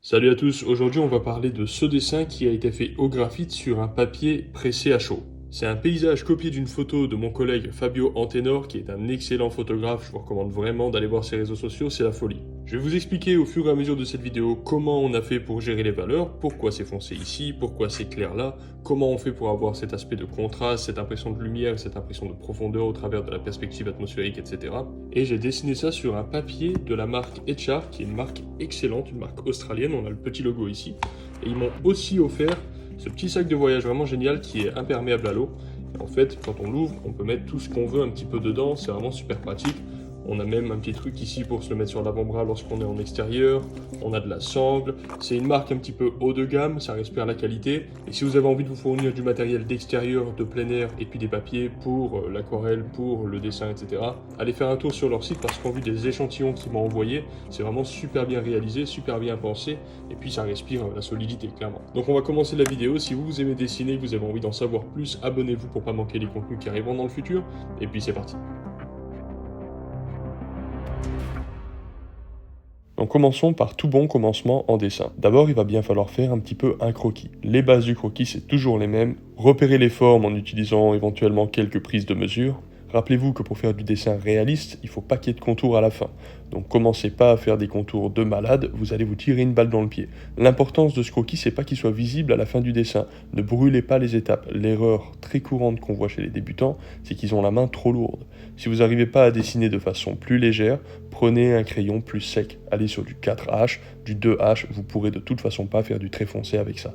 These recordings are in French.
Salut à tous, aujourd'hui on va parler de ce dessin qui a été fait au graphite sur un papier pressé à chaud. C'est un paysage copié d'une photo de mon collègue Fabio Antenor qui est un excellent photographe, je vous recommande vraiment d'aller voir ses réseaux sociaux, c'est la folie. Je vais vous expliquer au fur et à mesure de cette vidéo comment on a fait pour gérer les valeurs, pourquoi c'est foncé ici, pourquoi c'est clair là, comment on fait pour avoir cet aspect de contraste, cette impression de lumière, cette impression de profondeur au travers de la perspective atmosphérique, etc. Et j'ai dessiné ça sur un papier de la marque Etchart, qui est une marque excellente, une marque australienne, on a le petit logo ici. Et ils m'ont aussi offert ce petit sac de voyage vraiment génial qui est imperméable à l'eau. Et en fait, quand on l'ouvre, on peut mettre tout ce qu'on veut un petit peu dedans, c'est vraiment super pratique. On a même un petit truc ici pour se le mettre sur l'avant-bras lorsqu'on est en extérieur. On a de la sangle. C'est une marque un petit peu haut de gamme, ça respire la qualité. Et si vous avez envie de vous fournir du matériel d'extérieur, de plein air et puis des papiers pour l'aquarelle, pour le dessin, etc., allez faire un tour sur leur site parce qu'en vue des échantillons qu'ils m'ont envoyés, c'est vraiment super bien réalisé, super bien pensé. Et puis ça respire la solidité, clairement. Donc on va commencer la vidéo. Si vous aimez dessiner, que vous avez envie d'en savoir plus, abonnez-vous pour pas manquer les contenus qui arriveront dans le futur. Et puis c'est parti. Donc commençons par tout bon commencement en dessin. D'abord, il va bien falloir faire un petit peu un croquis. Les bases du croquis, c'est toujours les mêmes. Repérer les formes en utilisant éventuellement quelques prises de mesure. Rappelez-vous que pour faire du dessin réaliste, il ne faut pas qu'il y ait de contours à la fin. Donc commencez pas à faire des contours de malade, vous allez vous tirer une balle dans le pied. L'importance de ce croquis, c'est pas qu'il soit visible à la fin du dessin. Ne brûlez pas les étapes. L'erreur très courante qu'on voit chez les débutants, c'est qu'ils ont la main trop lourde. Si vous n'arrivez pas à dessiner de façon plus légère, prenez un crayon plus sec. Allez sur du 4H, du 2H, vous pourrez de toute façon pas faire du trait foncé avec ça.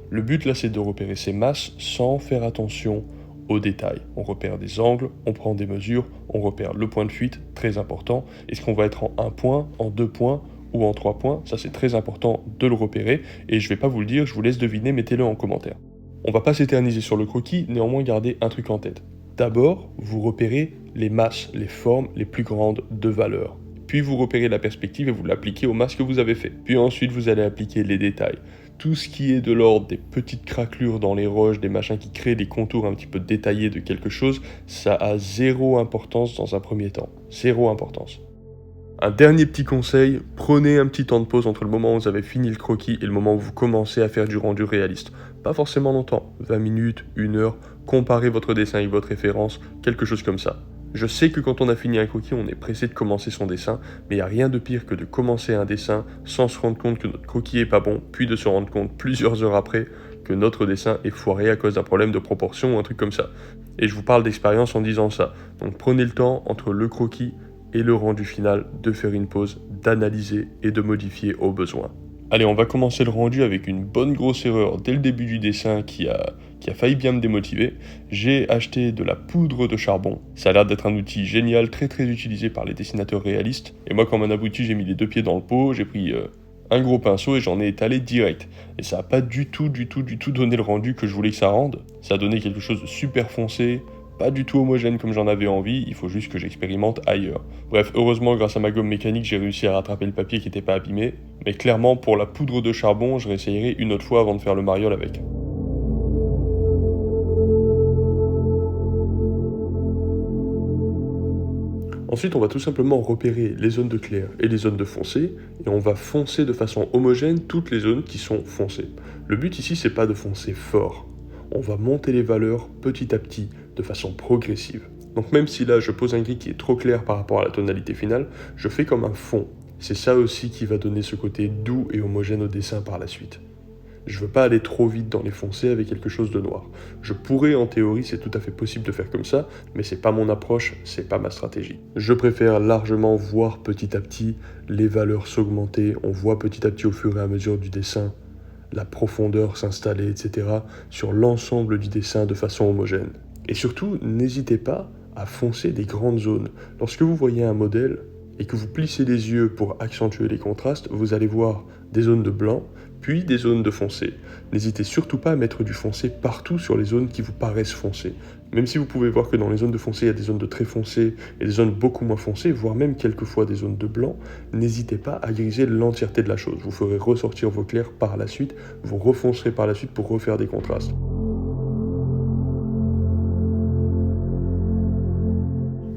Le but là, c'est de repérer ces masses sans faire attention aux détails. On repère des angles, on prend des mesures, on repère le point de fuite, très important. Est-ce qu'on va être en 1 point, en 2 points ou en 3 points? Ça, c'est très important de le repérer et je vais pas vous le dire, je vous laisse deviner, mettez-le en commentaire. On va pas s'éterniser sur le croquis, néanmoins gardez un truc en tête. D'abord, vous repérez les masses, les formes les plus grandes de valeur. Puis vous repérez la perspective et vous l'appliquez aux masses que vous avez fait. Puis ensuite, vous allez appliquer les détails. Tout ce qui est de l'ordre des petites craquelures dans les roches, des machins qui créent des contours un petit peu détaillés de quelque chose, ça a zéro importance dans un premier temps. Zéro importance. Un dernier petit conseil, prenez un petit temps de pause entre le moment où vous avez fini le croquis et le moment où vous commencez à faire du rendu réaliste. Pas forcément longtemps, 20 minutes, 1 heure, comparez votre dessin avec votre référence, quelque chose comme ça. Je sais que quand on a fini un croquis, on est pressé de commencer son dessin, mais il n'y a rien de pire que de commencer un dessin sans se rendre compte que notre croquis est pas bon, puis de se rendre compte plusieurs heures après que notre dessin est foiré à cause d'un problème de proportion ou un truc comme ça. Et je vous parle d'expérience en disant ça. Donc prenez le temps entre le croquis et le rendu final de faire une pause, d'analyser et de modifier au besoin. Allez, on va commencer le rendu avec une bonne grosse erreur dès le début du dessin qui a failli bien me démotiver. J'ai acheté de la poudre de charbon. Ça a l'air d'être un outil génial, très utilisé par les dessinateurs réalistes. Et moi, comme un abruti, j'ai mis les 2 pieds dans le pot, j'ai pris un gros pinceau et j'en ai étalé direct. Et ça n'a pas du tout donné le rendu que je voulais que ça rende. Ça a donné quelque chose de super foncé, pas du tout homogène comme j'en avais envie, il faut juste que j'expérimente ailleurs. Bref, heureusement, grâce à ma gomme mécanique, j'ai réussi à rattraper le papier qui n'était pas abîmé. Mais clairement, pour la poudre de charbon, je réessayerai une autre fois avant de faire le mariole avec. Ensuite, on va tout simplement repérer les zones de clair et les zones de foncé, et on va foncer de façon homogène toutes les zones qui sont foncées. Le but ici, c'est pas de foncer fort. On va monter les valeurs petit à petit, de façon progressive. Donc même si là, je pose un gris qui est trop clair par rapport à la tonalité finale, je fais comme un fond. C'est ça aussi qui va donner ce côté doux et homogène au dessin par la suite. Je veux pas aller trop vite dans les foncés avec quelque chose de noir. Je pourrais, en théorie, c'est tout à fait possible de faire comme ça, mais c'est pas mon approche, c'est pas ma stratégie. Je préfère largement voir petit à petit les valeurs s'augmenter, on voit petit à petit au fur et à mesure du dessin, la profondeur s'installer, etc., sur l'ensemble du dessin de façon homogène. Et surtout, n'hésitez pas à foncer des grandes zones. Lorsque vous voyez un modèle et que vous plissez les yeux pour accentuer les contrastes, vous allez voir des zones de blanc, puis des zones de foncé. N'hésitez surtout pas à mettre du foncé partout sur les zones qui vous paraissent foncées. Même si vous pouvez voir que dans les zones de foncé, il y a des zones de très foncé et des zones beaucoup moins foncées, voire même quelquefois des zones de blanc, n'hésitez pas à griser l'entièreté de la chose. Vous ferez ressortir vos clairs par la suite, vous refoncerez par la suite pour refaire des contrastes.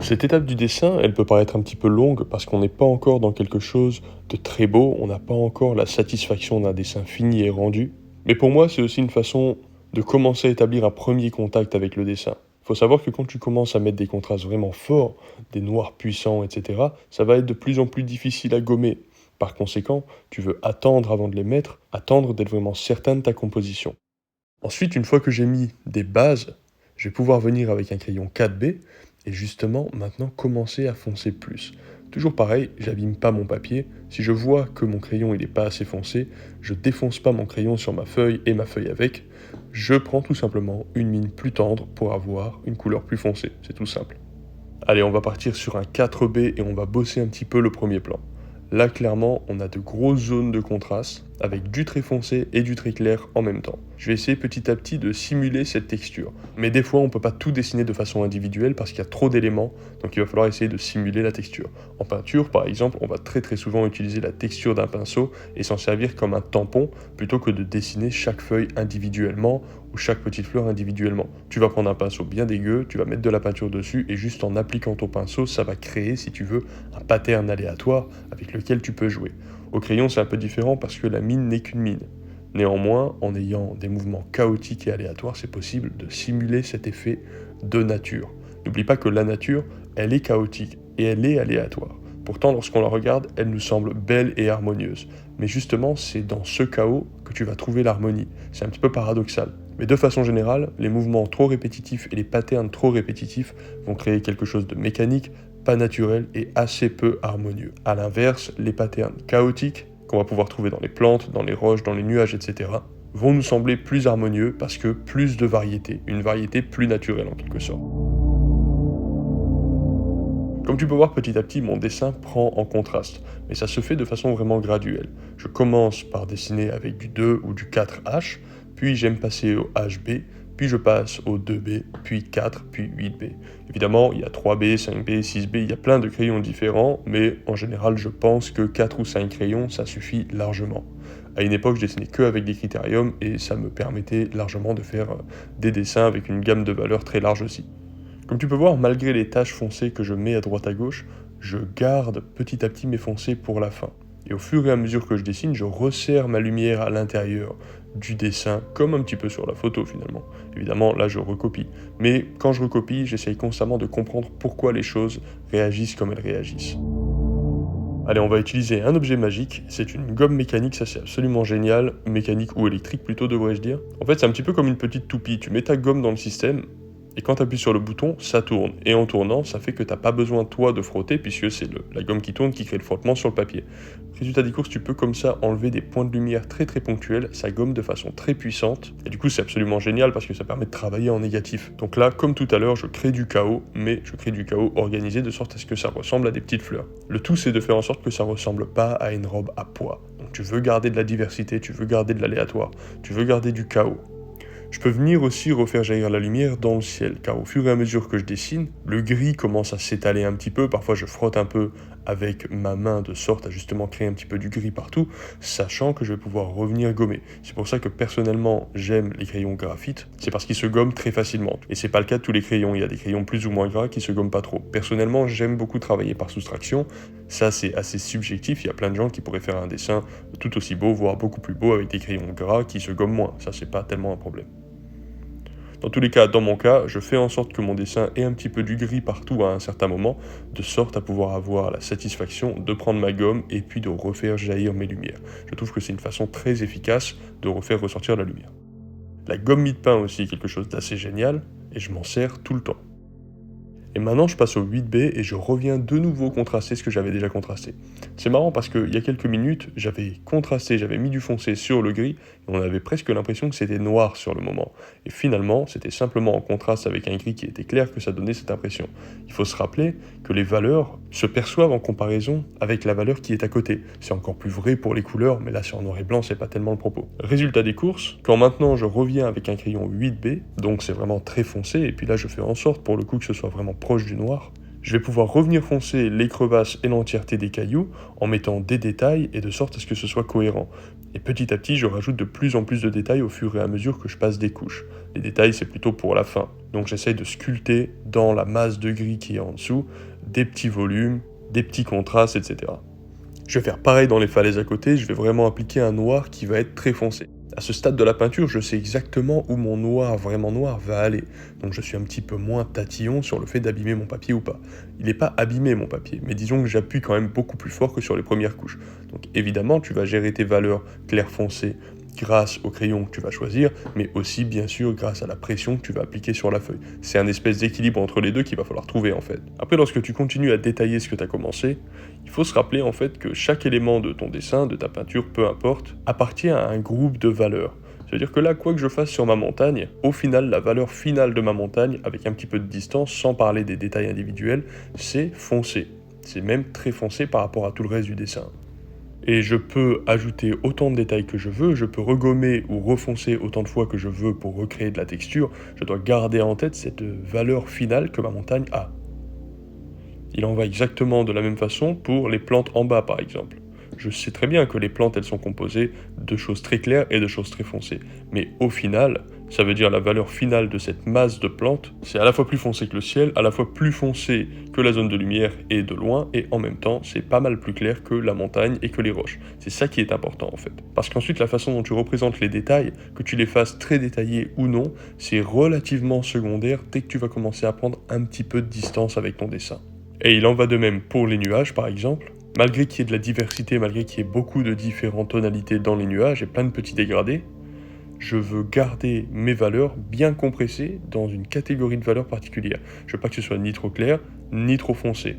Cette étape du dessin, elle peut paraître un petit peu longue parce qu'on n'est pas encore dans quelque chose de très beau, on n'a pas encore la satisfaction d'un dessin fini et rendu. Mais pour moi, c'est aussi une façon de commencer à établir un premier contact avec le dessin. Il faut savoir que quand tu commences à mettre des contrastes vraiment forts, des noirs puissants, etc., ça va être de plus en plus difficile à gommer. Par conséquent, tu veux attendre avant de les mettre, attendre d'être vraiment certain de ta composition. Ensuite, une fois que j'ai mis des bases, je vais pouvoir venir avec un crayon 4B et justement maintenant commencer à foncer plus. Toujours pareil, j'abîme pas mon papier. Si je vois que mon crayon il est pas assez foncé, je défonce pas mon crayon sur ma feuille et ma feuille avec. Je prends tout simplement une mine plus tendre pour avoir une couleur plus foncée. C'est tout simple. Allez, on va partir sur un 4B et on va bosser un petit peu le premier plan. Là, clairement, on a de grosses zones de contraste, avec du très foncé et du très clair en même temps. Je vais essayer petit à petit de simuler cette texture. Mais des fois, on ne peut pas tout dessiner de façon individuelle parce qu'il y a trop d'éléments, donc il va falloir essayer de simuler la texture. En peinture, par exemple, on va très souvent utiliser la texture d'un pinceau et s'en servir comme un tampon, plutôt que de dessiner chaque feuille individuellement ou chaque petite fleur individuellement. Tu vas prendre un pinceau bien dégueu, tu vas mettre de la peinture dessus et juste en appliquant ton pinceau, ça va créer, si tu veux, un pattern aléatoire avec lequel tu peux jouer. Au crayon, c'est un peu différent parce que la mine n'est qu'une mine. Néanmoins, en ayant des mouvements chaotiques et aléatoires, c'est possible de simuler cet effet de nature. N'oublie pas que la nature, elle est chaotique et elle est aléatoire. Pourtant, lorsqu'on la regarde, elle nous semble belle et harmonieuse. Mais justement, c'est dans ce chaos que tu vas trouver l'harmonie. C'est un petit peu paradoxal. Mais de façon générale, les mouvements trop répétitifs et les patterns trop répétitifs vont créer quelque chose de mécanique, pas naturel et assez peu harmonieux. A l'inverse, les patterns chaotiques, qu'on va pouvoir trouver dans les plantes, dans les roches, dans les nuages, etc., vont nous sembler plus harmonieux parce que plus de variété, une variété plus naturelle en quelque sorte. Comme tu peux voir, petit à petit, mon dessin prend en contraste, mais ça se fait de façon vraiment graduelle. Je commence par dessiner avec du 2 ou du 4H, puis j'aime passer au HB, puis je passe au 2B, puis 4, puis 8B. Évidemment, il y a 3B, 5B, 6B, il y a plein de crayons différents, mais en général, je pense que 4 ou 5 crayons, ça suffit largement. À une époque, je dessinais que avec des critériums et ça me permettait largement de faire des dessins avec une gamme de valeurs très large aussi. Comme tu peux voir, malgré les taches foncées que je mets à droite à gauche, je garde petit à petit mes foncés pour la fin. Et au fur et à mesure que je dessine, je resserre ma lumière à l'intérieur du dessin, comme un petit peu sur la photo finalement. Évidemment, là je recopie. Mais quand je recopie, j'essaye constamment de comprendre pourquoi les choses réagissent comme elles réagissent. Allez, on va utiliser un objet magique, c'est une gomme mécanique, ça c'est absolument génial, mécanique ou électrique plutôt devrais-je dire. En fait c'est un petit peu comme une petite toupie, tu mets ta gomme dans le système, et quand tu appuies sur le bouton, ça tourne. Et en tournant, ça fait que tu n'as pas besoin toi de frotter, puisque c'est la gomme qui tourne qui crée le frottement sur le papier. Résultat des courses, tu peux comme ça enlever des points de lumière très ponctuels, ça gomme de façon très puissante. Et du coup, c'est absolument génial parce que ça permet de travailler en négatif. Donc là, comme tout à l'heure, je crée du chaos, mais je crée du chaos organisé de sorte à ce que ça ressemble à des petites fleurs. Le tout, c'est de faire en sorte que ça ressemble pas à une robe à pois. Donc tu veux garder de la diversité, tu veux garder de l'aléatoire, tu veux garder du chaos. Je peux venir aussi refaire jaillir la lumière dans le ciel, car au fur et à mesure que je dessine, le gris commence à s'étaler un petit peu, parfois je frotte un peu avec ma main de sorte à justement créer un petit peu du gris partout, sachant que je vais pouvoir revenir gommer. C'est pour ça que personnellement j'aime les crayons graphite, c'est parce qu'ils se gomment très facilement. Et c'est pas le cas de tous les crayons, il y a des crayons plus ou moins gras qui se gomment pas trop. Personnellement j'aime beaucoup travailler par soustraction, ça c'est assez subjectif, il y a plein de gens qui pourraient faire un dessin tout aussi beau, voire beaucoup plus beau avec des crayons gras qui se gomment moins, ça c'est pas tellement un problème. Dans tous les cas, dans mon cas, je fais en sorte que mon dessin ait un petit peu du gris partout à un certain moment, de sorte à pouvoir avoir la satisfaction de prendre ma gomme et puis de refaire jaillir mes lumières. Je trouve que c'est une façon très efficace de refaire ressortir la lumière. La gomme mie-de-pain aussi est quelque chose d'assez génial, et je m'en sers tout le temps. Et maintenant, je passe au 8B et je reviens de nouveau contraster ce que j'avais déjà contrasté. C'est marrant parce qu'il y a quelques minutes, j'avais contrasté, j'avais mis du foncé sur le gris, et on avait presque l'impression que c'était noir sur le moment. Et finalement, c'était simplement en contraste avec un gris qui était clair que ça donnait cette impression. Il faut se rappeler que les valeurs se perçoivent en comparaison avec la valeur qui est à côté. C'est encore plus vrai pour les couleurs, mais là c'est en noir et blanc, c'est pas tellement le propos. Résultat des courses, quand maintenant je reviens avec un crayon 8B, donc c'est vraiment très foncé, et puis là je fais en sorte pour le coup que ce soit vraiment proche du noir, Je vais pouvoir revenir foncer les crevasses et l'entièreté des cailloux en mettant des détails et de sorte à ce que ce soit cohérent. Et petit à petit, je rajoute de plus en plus de détails au fur et à mesure que je passe des couches. Les détails, c'est plutôt pour la fin. Donc j'essaye de sculpter dans la masse de gris qui est en dessous, des petits volumes, des petits contrastes, etc. Je vais faire pareil dans les falaises à côté, je vais vraiment appliquer un noir qui va être très foncé. À ce stade de la peinture, je sais exactement où mon noir, vraiment noir, va aller. Donc je suis un petit peu moins tatillon sur le fait d'abîmer mon papier ou pas. Il n'est pas abîmé mon papier, mais disons que j'appuie quand même beaucoup plus fort que sur les premières couches. Donc évidemment, tu vas gérer tes valeurs clair foncé grâce au crayon que tu vas choisir, mais aussi bien sûr grâce à la pression que tu vas appliquer sur la feuille. C'est un espèce d'équilibre entre les deux qu'il va falloir trouver en fait. Après, lorsque tu continues à détailler ce que tu as commencé, il faut se rappeler en fait que chaque élément de ton dessin, de ta peinture, peu importe, appartient à un groupe de valeurs. C'est-à-dire que là, quoi que je fasse sur ma montagne, au final, la valeur finale de ma montagne, avec un petit peu de distance, sans parler des détails individuels, c'est foncé. C'est même très foncé par rapport à tout le reste du dessin. Et je peux ajouter autant de détails que je veux, je peux regommer ou refoncer autant de fois que je veux pour recréer de la texture, je dois garder en tête cette valeur finale que ma montagne a. Il en va exactement de la même façon pour les plantes en bas par exemple. Je sais très bien que les plantes elles sont composées de choses très claires et de choses très foncées, mais au final, ça veut dire la valeur finale de cette masse de plantes, c'est à la fois plus foncé que le ciel, à la fois plus foncé que la zone de lumière et de loin, et en même temps, c'est pas mal plus clair que la montagne et que les roches. C'est ça qui est important en fait. Parce qu'ensuite, la façon dont tu représentes les détails, que tu les fasses très détaillés ou non, c'est relativement secondaire dès que tu vas commencer à prendre un petit peu de distance avec ton dessin. Et il en va de même pour les nuages par exemple. Malgré qu'il y ait de la diversité, malgré qu'il y ait beaucoup de différentes tonalités dans les nuages et plein de petits dégradés, je veux garder mes valeurs bien compressées dans une catégorie de valeurs particulière. Je veux pas que ce soit ni trop clair, ni trop foncé.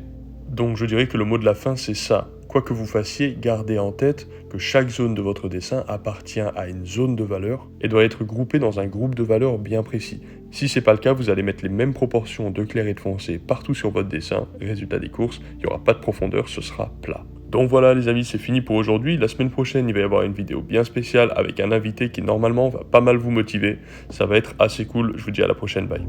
Donc je dirais que le mot de la fin c'est ça. Quoi que vous fassiez, gardez en tête que chaque zone de votre dessin appartient à une zone de valeurs et doit être groupée dans un groupe de valeurs bien précis. Si c'est pas le cas, vous allez mettre les mêmes proportions de clair et de foncé partout sur votre dessin. Résultat des courses, il n'y aura pas de profondeur, ce sera plat. Donc voilà les amis, c'est fini pour aujourd'hui. La semaine prochaine, il va y avoir une vidéo bien spéciale avec un invité qui normalement va pas mal vous motiver. Ça va être assez cool, je vous dis à la prochaine, bye.